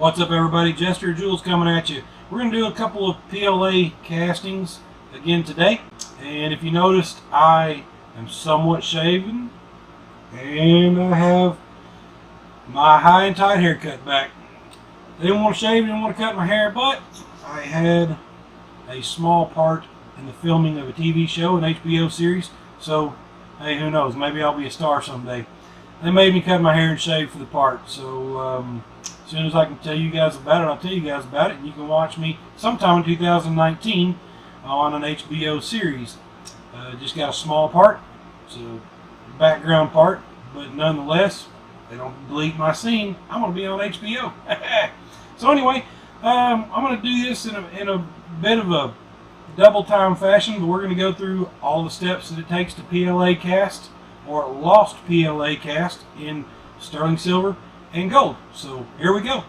What's up, everybody? Jester Jules coming at you. We're going to do a couple of PLA castings again today. And if you noticed, I am somewhat shaven. And I have my high and tight haircut back. I didn't want to shave, didn't want to cut my hair, but I had a small part in the filming of a TV show, an HBO series. So, hey, who knows? Maybe I'll be a star someday. They made me cut my hair and shave for the part. So, as soon as I can tell you guys about it, I'll tell you guys about it. And you can watch me sometime in 2019 on an HBO series. Just got a small part. It's a background part. But nonetheless, they don't delete my scene. I'm going to be on HBO. So anyway, I'm going to do this in a bit of a double time fashion. But we're going to go through all the steps that it takes to PLA cast or lost PLA cast in sterling silver and gold. So here we go.